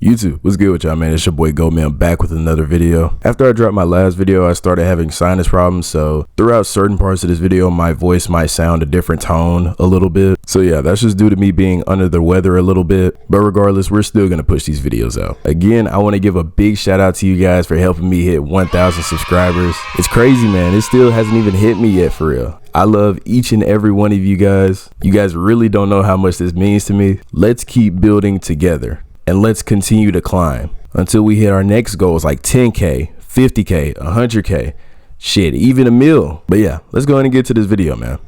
YouTube, what's good with y'all, man? It's your boy GoMan back with another video. After I dropped my last video, I started having sinus problems, so throughout certain parts of this video, my voice might sound a different tone a little bit. So yeah, that's just due to me being under the weather a little bit, but regardless, we're still gonna push these videos out. Again, I want to give a big shout out to you guys for helping me hit 1,000 subscribers. It's crazy, man. It still hasn't even hit me yet, for real. I love each and every one of you guys. You guys really don't know how much this means to me. Let's keep building together. And let's continue to climb until we hit our next goals like 10K, 50K, 100K, shit, even a mil. But yeah, let's go ahead and get to this video, man.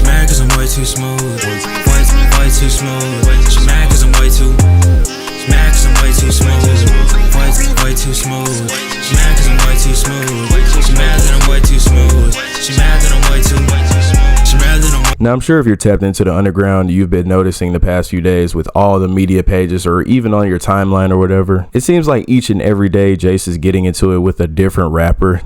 Mad cause I'm way too smooth, way too smooth. She mad cause I'm way too, mad cause I'm way too smooth, way too smooth. She mad cause I'm way too smooth, she mad that I'm way too smooth. She mad that I'm way too, she mad that I'm. Now, I'm sure if you're tapped into the underground, you've been noticing the past few days with all the media pages or even on your timeline or whatever, it seems like each and every day Jace is getting into it with a different rapper.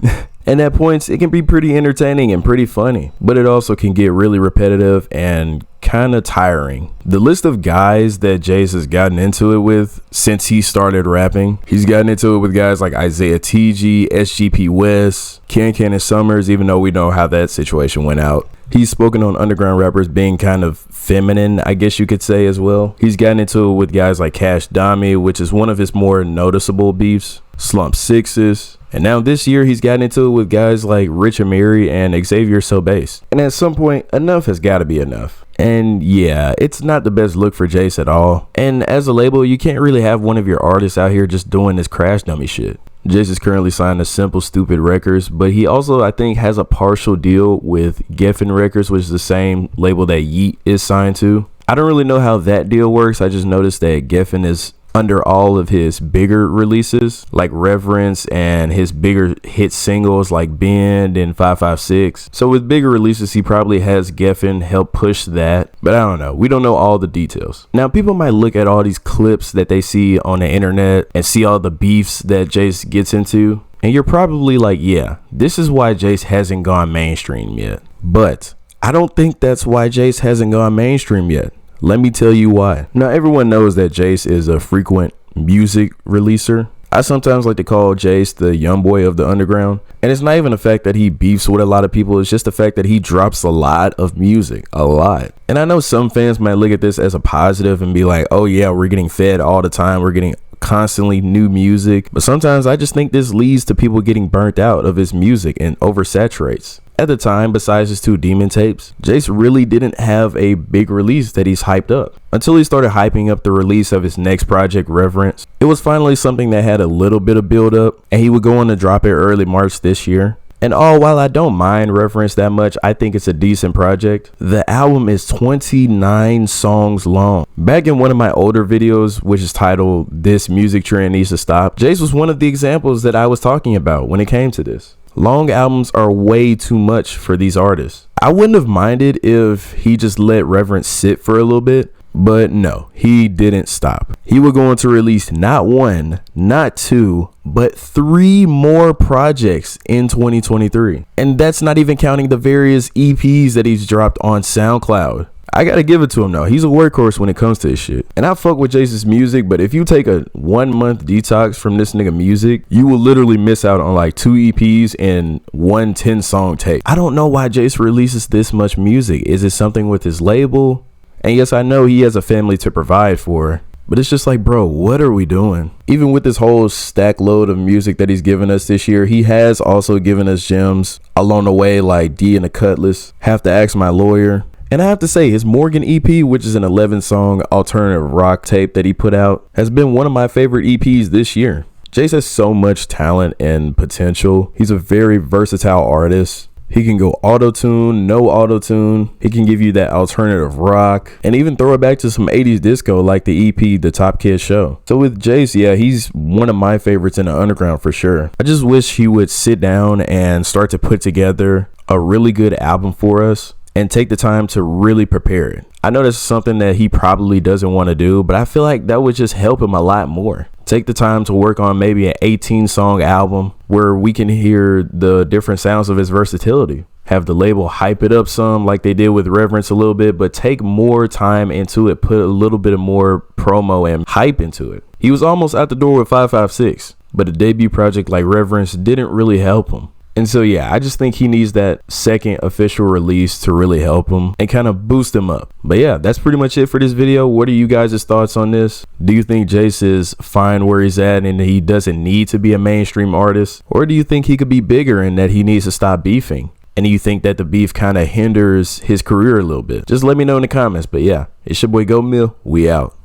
And at points, it can be pretty entertaining and pretty funny, but it also can get really repetitive and kind of tiring. The list of guys that Jace has gotten into it with since he started rapping, he's gotten into it with guys like Isaiah TG, SGP West, Can and Summers, even though we know how that situation went out. He's spoken on underground rappers being kind of feminine, I guess you could say, as well. He's gotten into it with guys like Cash Dami, which is one of his more noticeable beefs, Slump Sixes. And now this year, he's gotten into it with guys like Rich Amiri and Xavier Sobase. And at some point, enough has got to be enough. And yeah, it's not the best look for Jace at all. And as a label, you can't really have one of your artists out here just doing this crash dummy shit. Jace is currently signed to Simple Stupid Records, but he also, I think, has a partial deal with Geffen Records, which is the same label that Yeet is signed to. I don't really know how that deal works. I just noticed that Geffen is under all of his bigger releases like Reverence and his bigger hit singles like Bend and 556. So with bigger releases, he probably has Geffen help push that, but I don't know. We don't know all the details. Now, people might look at all these clips that they see on the internet and see all the beefs that Jace gets into, and you're probably like, yeah, this is why Jace hasn't gone mainstream yet. But I don't think that's why Jace hasn't gone mainstream yet. Let me tell you why. Now, everyone knows that Jace is a frequent music releaser. I sometimes like to call Jace the young boy of the underground. And it's not even the fact that he beefs with a lot of people. It's just the fact that he drops a lot of music, a lot. And I know some fans might look at this as a positive and be like, oh yeah, we're getting fed all the time. We're getting constantly new music. But sometimes I just think this leads to people getting burnt out of his music and oversaturates. At the time, besides his 2 Demon tapes, Jace really didn't have a big release that he's hyped up. Until he started hyping up the release of his next project, Reverence, it was finally something that had a little bit of build up, and he would go on to drop it early March this year. And while I don't mind Reverence that much, I think it's a decent project. The album is 29 songs long. Back in one of my older videos, which is titled This Music Trend Needs to Stop, Jace was one of the examples that I was talking about when it came to this. Long albums are way too much for these artists. I wouldn't have minded if he just let Reverence sit for a little bit, but no, he didn't stop. He would go on to release not 1, not 2, but 3 more projects in 2023. And that's not even counting the various EPs that he's dropped on SoundCloud. I gotta give it to him though. He's a workhorse when it comes to this shit. And I fuck with Jace's music, but if you take a 1-month detox from this nigga music, you will literally miss out on like 2 EPs and 1 10-song tape. I don't know why Jace releases this much music. Is it something with his label? And yes, I know he has a family to provide for, but it's just like, bro, what are we doing? Even with this whole stack load of music that he's given us this year, he has also given us gems along the way like D and the Cutlass, Have to Ask My Lawyer. And I have to say, his Morgan EP, which is an 11-song alternative rock tape that he put out, has been one of my favorite EPs this year. Jace has so much talent and potential. He's a very versatile artist. He can go auto-tune, no auto-tune. He can give you that alternative rock and even throw it back to some 80s disco like the EP, The Top Kid Show. So with Jace, yeah, he's one of my favorites in the underground for sure. I just wish he would sit down and start to put together a really good album for us and take the time to really prepare it. I know that's something that he probably doesn't want to do, but I feel like that would just help him a lot more. Take the time to work on maybe an 18-song album where we can hear the different sounds of his versatility. Have the label hype it up some like they did with Reverence a little bit, but take more time into it, put a little bit of more promo and hype into it. He was almost out the door with 556, but a debut project like Reverence didn't really help him. And so yeah, I just think he needs that second official release to really help him and kind of boost him up. But yeah, that's pretty much it for this video. What are you guys' thoughts on this? Do you think Jace is fine where he's at and he doesn't need to be a mainstream artist? Or do you think he could be bigger and that he needs to stop beefing? And do you think that the beef kind of hinders his career a little bit? Just let me know in the comments. But yeah, it's your boy Go Mill. We out.